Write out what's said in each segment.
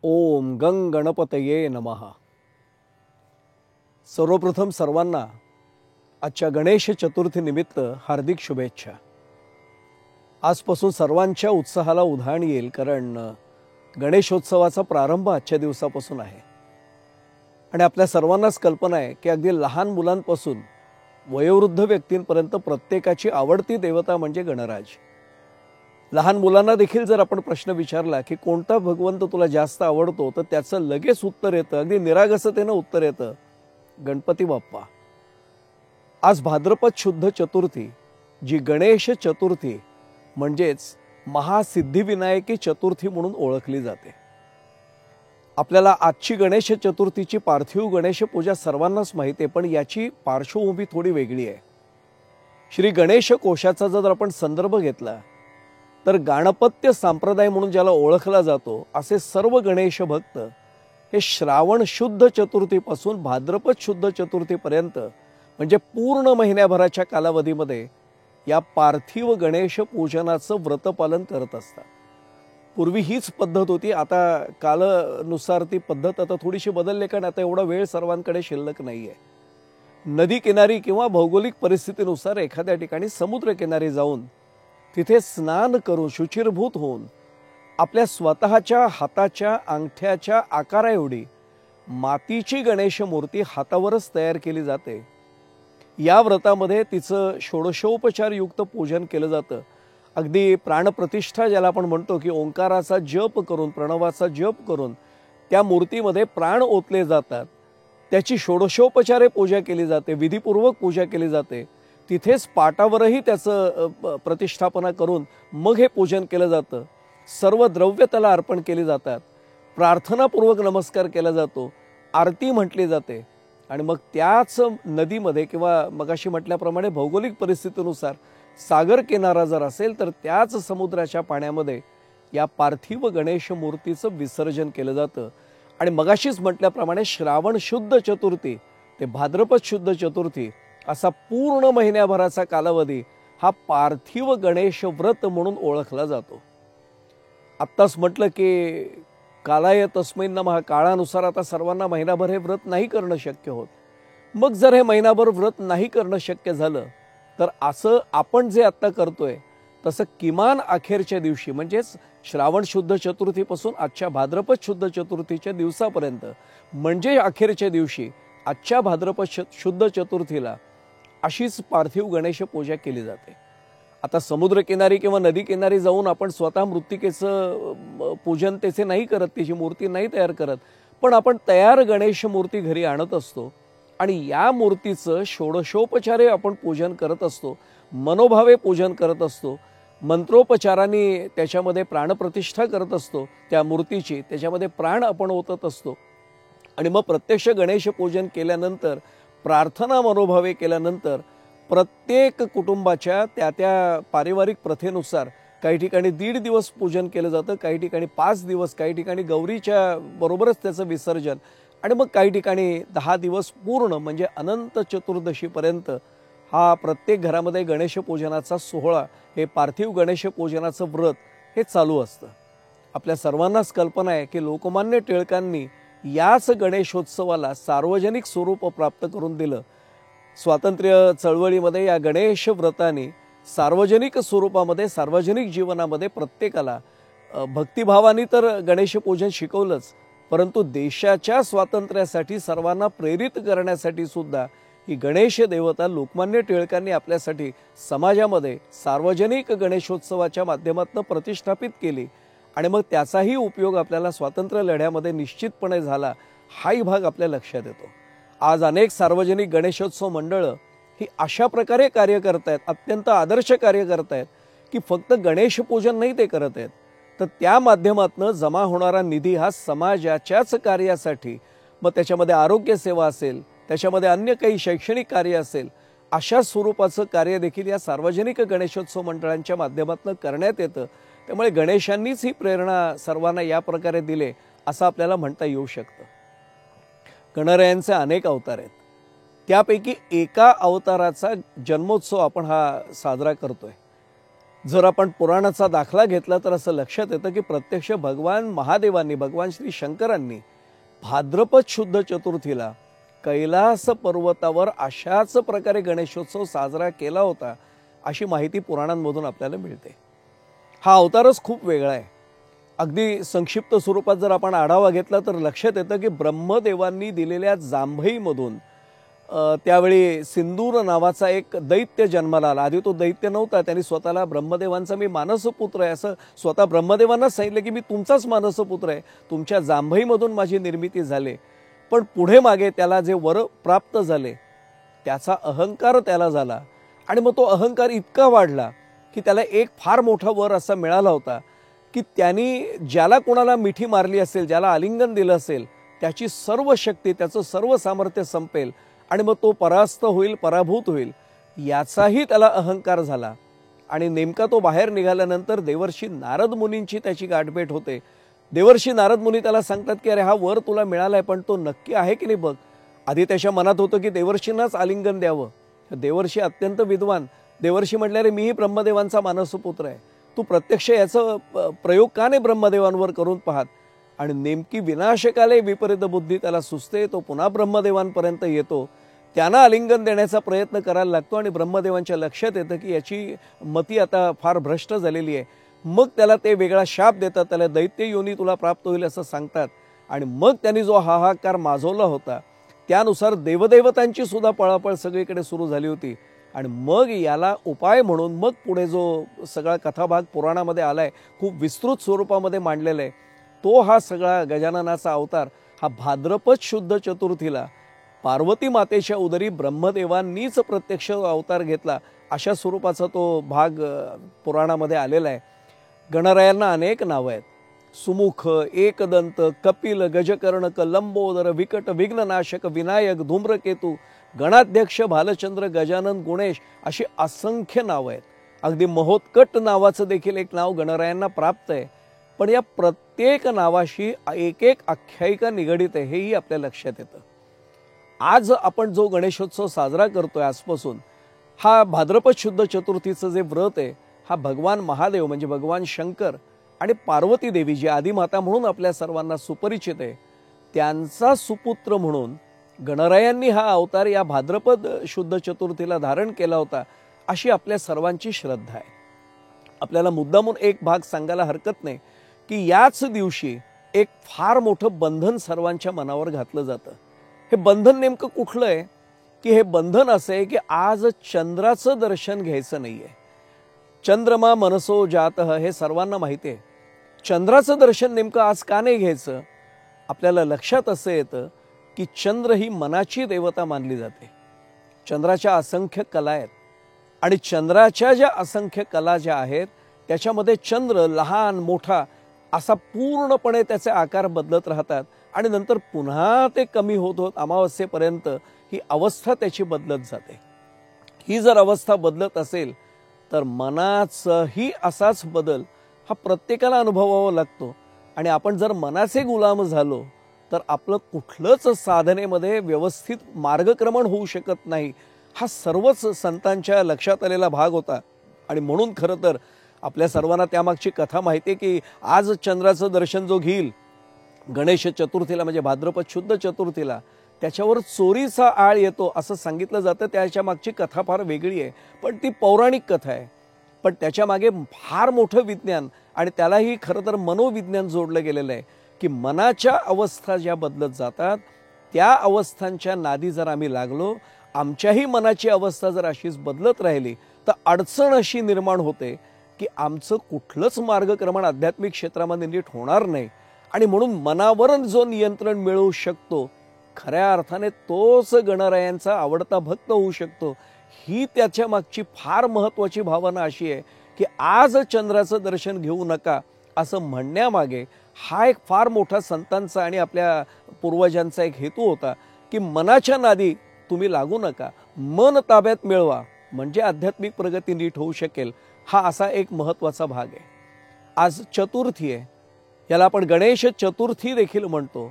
ओम गंग गणपतये नमः। सर्वप्रथम सर्वांना आजच्या गणेश चतुर्थी निमित्त हार्दिक शुभेच्छा। आजपासून सर्वांच्या उत्साहाला उधाण येईल, कारण गणेशोत्सवाचा प्रारंभ आजच्या दिवसापासून आहे। आणि आपल्या सर्वांनाच कल्पना आहे की अगदी लहान मुलांपासून वयोवृद्ध व्यक्तींपर्यंत प्रत्येकाची आवडती देवता म्हणजे गणराज। लहान मुलांना देखील जर आपण प्रश्न विचारला की कोणता भगवंत तुला जास्त आवडतो, तर त्याचं लगेच उत्तर येतं, अगदी निरागसतेने उत्तर येतं, गणपती बाप्पा। आज भाद्रपद शुद्ध चतुर्थी, जी गणेश चतुर्थी म्हणजेच महासिद्धिविनायकी चतुर्थी म्हणून ओळखली जाते। आपल्याला आजची गणेश चतुर्थीची पार्थिव गणेश पूजा सर्वांनाच माहिती आहे, पण याची पार्श्वभूमी थोडी वेगळी आहे। श्री गणेश कोशाचा जर आपण संदर्भ घेतला तर गाणपत्य संप्रदाय म्हणून ज्याला ओळखला जातो, असे सर्व गणेश भक्त हे श्रावण शुद्ध चतुर्थीपासून भाद्रपद शुद्ध चतुर्थीपर्यंत म्हणजे पूर्ण महिन्याभराच्या कालावधीमध्ये या पार्थिव गणेश पूजनाचं व्रतपालन करत असतात। पूर्वी हीच पद्धत होती, आता कालानुसार ती पद्धत आता थोडीशी बदलली, कारण आता एवढा वेळ सर्वांकडे शिल्लक नाहीये। नदी किनारी किंवा भौगोलिक परिस्थितीनुसार एखाद्या ठिकाणी समुद्र किनारी जाऊन तिथे स्नान करून शुचिरभूत होऊन आपल्या स्वतःच्या हाताच्या अंगठ्याच्या आकारा एवढी मातीची गणेश मूर्ती हातावरच तयार केली जाते। या व्रतामध्ये तिचं षोडशोपचार युक्त पूजन केलं जातं। अगदी प्राणप्रतिष्ठा ज्याला आपण म्हणतो की ओंकाराचा जप करून, प्रणवाचा जप करून त्या मूर्तीमध्ये प्राण ओतले जातात, त्याची षोडशोपचारे पूजा केली जाते, विधीपूर्वक पूजा केली जाते। तिथेच पाटावरही त्याचं प्रतिष्ठापना करून मग हे पूजन केलं जातं। सर्व द्रव्य त्याला अर्पण केली जातात, प्रार्थनापूर्वक नमस्कार केला जातो, आरती म्हटली जाते। आणि मग त्याच नदीमध्ये किंवा मगाशी म्हटल्याप्रमाणे भौगोलिक परिस्थितीनुसार सागर किनारा जर असेल तर त्याच समुद्राच्या पाण्यामध्ये या पार्थिव गणेश मूर्तीचं विसर्जन केलं जातं। आणि मगाशीच म्हटल्याप्रमाणे श्रावण शुद्ध चतुर्थी ते भाद्रपद शुद्ध चतुर्थी असा पूर्ण महिन्याभराचा कालावधी हा पार्थिव गणेश व्रत म्हणून ओळखला जातो। आत्ताच म्हटलं की कालाय तस्मै नमः, काळानुसार आता सर्वांना महिनाभर हे व्रत नाही करणं शक्य होत। मग जर हे महिनाभर व्रत नाही करणं शक्य झालं तर असं आपण जे आत्ता करतोय तसं किमान अखेरच्या दिवशी म्हणजेच श्रावण शुद्ध चतुर्थीपासून आजच्या भाद्रपद शुद्ध चतुर्थीच्या दिवसापर्यंत म्हणजे अखेरच्या दिवशी आजच्या भाद्रपद शुद्ध चतुर्थीला अशीच पार्थिव गणेश पूजा केली जाते। आता समुद्रकिनारी किंवा नदी किनारी जाऊन आपण स्वतः मृत्तिकेचं पूजन त्याचे नाही करत, त्याची मूर्ती नाही तयार करत, पण आपण तयार गणेश मूर्ती घरी आणत असतो आणि या मूर्तीचं षोडशोपचारे आपण पूजन करत असतो, मनोभावे पूजन करत असतो, मंत्रोपचारांनी त्याच्यामध्ये प्राणप्रतिष्ठा करत असतो, त्या मूर्तीची त्याच्यामध्ये प्राण आपण ओतत असतो। आणि मग प्रत्यक्ष गणेश पूजन केल्यानंतर, प्रार्थना मनोभावे केल्यानंतर प्रत्येक कुटुंबाच्या त्या पारिवारिक प्रथेनुसार काही ठिकाणी 1.5 दिवस पूजन केलं जातं, काही ठिकाणी 5 दिवस, काही ठिकाणी गौरीच्या बरोबरच त्याचं विसर्जन, आणि मग काही ठिकाणी 10 दिवस पूर्ण म्हणजे अनंत चतुर्दशीपर्यंत हा प्रत्येक घरामध्ये गणेश पूजनाचा सोहळा, हे पार्थिव गणेश पूजनाचं व्रत हे चालू असतं। आपल्या सर्वांनाच कल्पना आहे की लोकमान्य टिळकांनी याच गणेशोत्सवाला सार्वजनिक स्वरूप प्राप्त करून दिलं। स्वातंत्र्य चळवळीमध्ये या गणेश व्रताने सार्वजनिक स्वरूपामध्ये, सार्वजनिक जीवनामध्ये प्रत्येकाला भक्तिभावाने तर गणेश पूजन शिकवलंच, परंतु देशाच्या स्वातंत्र्यासाठी सर्वांना प्रेरित करण्यासाठी सुद्धा ही गणेश देवता लोकमान्य टिळकांनी आपल्यासाठी समाजामध्ये सार्वजनिक गणेशोत्सवाच्या माध्यमातून प्रतिष्ठापित केली। आणि मग त्याचाही उपयोग आपल्याला स्वातंत्र्य लढ्यामध्ये निश्चितपणे झाला, हाही भाग आपल्या लक्षात येतो। आज अनेक सार्वजनिक गणेशोत्सव मंडळं ही अशा प्रकारे कार्य करत आहेत, अत्यंत आदर्श कार्य करत आहेत की फक्त गणेश पूजन नाही ते करत आहेत, तर त्या माध्यमातून जमा होणारा निधी हा समाजाच्याच कार्यासाठी, मग त्याच्यामध्ये आरोग्य सेवा असेल, त्याच्यामध्ये अन्य काही शैक्षणिक कार्य असेल, अशा स्वरूपाचं कार्य देखील या सार्वजनिक गणेशोत्सव मंडळांच्या माध्यमातून करण्यात येतं। त्यामुळे गणेशांनीच ही प्रेरणा सर्वांना या प्रकारे दिले असं आपल्याला म्हणता येऊ शकतं। गणरायांचे अनेक अवतार आहेत, त्यापैकी एका अवताराचा जन्मोत्सव आपण हा साजरा करतोय। जर आपण पुराणाचा दाखला घेतला तर असं लक्षात येतं की प्रत्यक्ष भगवान महादेवांनी, भगवान श्री शंकरांनी भाद्रपद शुद्ध चतुर्थीला कैलास पर्वतावर अशाच प्रकारे गणेशोत्सव साजरा केला होता, अशी माहिती पुराणांमधून आपल्याला मिळते. हा अवतारच खूप वेगळा आहे. अगदी संक्षिप्त स्वरूपात जर आपण आढावा घेतला तर लक्षात येतं की ब्रह्मदेवांनी दिलेल्या जांभईमधून त्यावेळी सिंदूर नावाचा एक दैत्य जन्माला आला. आधी तो दैत्य नव्हता, त्यांनी स्वतःला ब्रह्मदेवांचा मी मानसपुत्र आहे असं स्वतः ब्रह्मदेवांनाच सांगितलं की मी तुमचाच मानसपुत्र आहे, तुमच्या जांभईमधून माझी निर्मिती झाली. पण पुढे मागे त्याला जे वर प्राप्त झाले त्याचा अहंकार त्याला झाला आणि मग तो अहंकार इतका वाढला की त्याला एक फार मोठा वर असा मिळाला होता की त्यांनी ज्याला कोणाला मिठी मारली असेल, ज्याला आलिंगन दिलं असेल, त्याची सर्व शक्ती, त्याचं सर्व सामर्थ्य संपेल आणि मग तो परास्त होईल, पराभूत होईल, याचाही त्याला अहंकार झाला. आणि नेमका तो बाहेर निघाल्यानंतर देवर्षी नारद मुनींची त्याची गाठभेट होते. देवर्षी नारद मुनी त्याला सांगतात की अरे हा वर तुला मिळालाय, पण तो नक्की आहे की नाही बघ. आधी त्याच्या मनात होतं की देवर्षींनाच आलिंगन द्यावं. देवर्षी अत्यंत विद्वान. देवर्षी म्हटले अरे मीही ब्रह्मदेवांचा मानसपुत्र आहे, तू प्रत्यक्ष याचा प्रयोग का नाही ब्रह्मदेवांवर करून पाहत. आणि नेमकी विनाशकाले विपरीत बुद्धी त्याला सुचते. तो पुन्हा ब्रह्मदेवांपर्यंत येतो, त्यांना आलिंगन देण्याचा प्रयत्न करायला लागतो आणि ब्रह्मदेवांच्या लक्षात येतं की याची मती आता फार भ्रष्ट झालेली आहे. मग त्याला ते वेगळा शाप देतात, त्याला दैत्य योनी तुला प्राप्त होईल असं सांगतात. आणि मग त्यांनी जो हाहाकार माजवला होता त्यानुसार देवदेवतांची सुद्धा पळापळ सगळीकडे सुरू झाली होती. आणि मग याला उपाय म्हणून मग पुढे जो सगळा कथाभाग पुराणामध्ये आलाय, खूप विस्तृत स्वरूपामध्ये मांडलेला आहे, तो हा सगळा गजाननाचा अवतार हा भाद्रपद शुद्ध चतुर्थीला पार्वती मातेच्या उदरी ब्रह्मदेवांनीच प्रत्यक्ष अवतार घेतला, अशा स्वरूपाचा तो भाग पुराणामध्ये आलेला आहे. गणरायांना अनेक नावं आहेत. सुमुख, एकदंत, कपिल, गजकर्णक, लंबोदर, विकट, विघ्ननाशक, विनायक, धूम्रकेतू, गणाध्यक्ष, भालचंद्र, गजानन, गुणेश अशी असंख्य नावं आहेत. अगदी महोत्कट नावाचं देखील एक नाव गणरायांना प्राप्त आहे. पण या प्रत्येक नावाशी एक एक आख्यायिका निगडित आहे, हेही आपल्या लक्षात येतं. आज आपण जो गणेशोत्सव साजरा करतोय आजपासून, हा भाद्रपद शुद्ध चतुर्थीचं जे व्रत आहे, हा भगवान महादेव म्हणजे भगवान शंकर आणि पार्वती देवी जी आदिमाता म्हणून आपल्या सर्वांना सुपरिचित आहे, त्यांचा सुपुत्र म्हणून गणरायांनी हा अवतार या भाद्रपद शुद्ध चतुर्थीला धारण केला होता, अशी आपल्या सर्वांची श्रद्धा आहे. आपल्याला मुद्दामून एक भाग सांगायला हरकत नाही की याच दिवशी एक फार मोठं बंधन सर्वांच्या मनावर घातलं जातं. हे बंधन नेमकं कुठलं आहे की हे बंधन असं आहे की आज चंद्राचं दर्शन घ्यायचं नाहीये. चंद्रमा मनसो जातः हे सर्वांना माहिती आहे. चंद्राचं दर्शन नेमकं आज का नाही घ्यायचं? आपल्याला लक्षात असं येतं की चंद्र ही मनाची देवता मानली जाते. चंद्राच्या असंख्य कला आहेत आणि चंद्राच्या ज्या असंख्य कला ज्या आहेत त्याच्यामध्ये चंद्र लहान मोठा असा पूर्णपणे त्याचे आकार बदलत राहतात आणि नंतर पुन्हा ते कमी होत होत अमावस्येपर्यंत ही अवस्था त्याची बदलत जाते. ही जर अवस्था बदलत असेल तर मनाचाही असाच बदल हा प्रत्येकाला अनुभवावा लागतो. आणि आपण जर मनाचे गुलाम झालो तर आपलं कुठलंच साधनेमध्ये व्यवस्थित मार्गक्रमण होऊ शकत नाही. हा सर्वच संतांच्या लक्षात आलेला भाग होता. आणि म्हणून खरं तर आपल्या सर्वांना त्यामागची कथा माहिती आहे की आज चंद्राचं दर्शन जो घेईल गणेश चतुर्थीला म्हणजे भाद्रपद शुद्ध चतुर्थीला, त्याच्यावर चोरीचा आळ येतो असं सांगितलं जातं. त्याच्या मागची कथा फार वेगळी आहे, पण ती पौराणिक कथा आहे. पण त्याच्या मागे फार मोठं विज्ञान आणि त्यालाही खरं तर मनोविज्ञान जोडलं गेलेलं आहे की मनाच्या अवस्था ज्या बदलत जातात त्या अवस्थांच्या नादी जर आम्ही लागलो, आमच्याही मनाची अवस्था जर अशीच बदलत राहिली तर अडचण अशी निर्माण होते की आमचं कुठलंच मार्गक्रमण आध्यात्मिक क्षेत्रामध्ये नीट होणार नाही. आणि म्हणून मनावर जो नियंत्रण मिळवू शकतो खऱ्या अर्थाने तोच गणरायांचा आवडता भक्त होऊ शकतो. ही त्याच्या मागची फार महत्त्वाची भावना अशी आहे की आज चंद्राचं दर्शन घेऊ नका असं म्हणण्यामागे हा एक फार मोठा संतांचा आणि आपल्या पूर्वजांचा एक हेतू होता की मनाच्या नादी तुम्ही लागू नका, मन ताब्यात मिळवा, म्हणजे आध्यात्मिक प्रगती नीट होऊ शकेल. हा असा एक महत्त्वाचा भाग आहे. आज चतुर्थी आहे, याला आपण गणेश चतुर्थी देखील म्हणतो.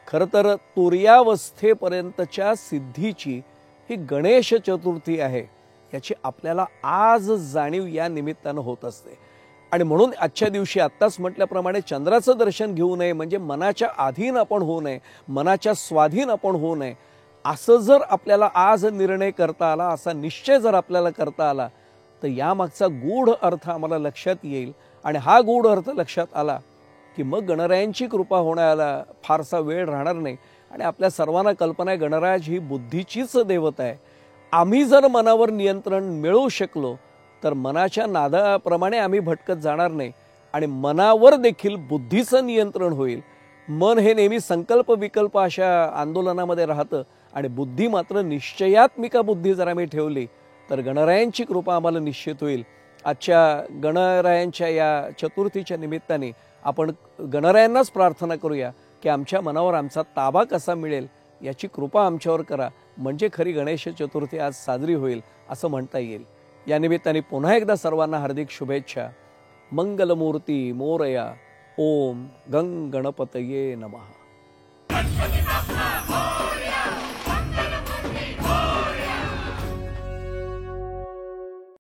खरं तर तुर्यावस्थेपर्यंतच्या सिद्धीची ही गणेश चतुर्थी आहे. याची आपल्याला आज जाणीव या निमित्तानं होत असते. आणि म्हणून आजच्या दिवशी आत्ताच म्हटल्याप्रमाणे चंद्राचं दर्शन घेऊ नये म्हणजे मनाच्या अधीन आपण होऊ नये, मनाच्या स्वाधीन आपण होऊ नये. असं जर आपल्याला आज निर्णय करता आला, असा निश्चय जर आपल्याला करता आला, तर यामागचा गूढ अर्थ आम्हाला लक्षात येईल. आणि हा गूढ अर्थ लक्षात आला की मग गणरायांची कृपा होण्याला फारसा वेळ राहणार नाही. आणि आपल्या सर्वांना कल्पना आहे गणराज ही बुद्धीचीच देवता आहे. आम्ही जर मनावर नियंत्रण मिळवू शकलो तर मनाच्या नादाप्रमाणे आम्ही भटकत जाणार नाही आणि मनावर देखील बुद्धीचं नियंत्रण होईल. मन हे नेहमी संकल्प विकल्प अशा आंदोलनामध्ये राहतं आणि बुद्धी मात्र निश्चयात्मिका बुद्धी जर आम्ही ठेवली तर गणरायांची कृपा आम्हाला निश्चित होईल. आजच्या गणरायांच्या या चतुर्थीच्या निमित्ताने आपण गणरायांनाच प्रार्थना करूया की आमच्या मनावर आमचा ताबा कसा मिळेल याची कृपा आमच्यावर करा, म्हणजे खरी गणेश चतुर्थी आज साजरी होईल असं म्हणता येईल. या निमित्ताने पुन्हा एकदा सर्वांना हार्दिक शुभेच्छा. मंगलमूर्ती मोरया. ओम गंग गणपतये नमः.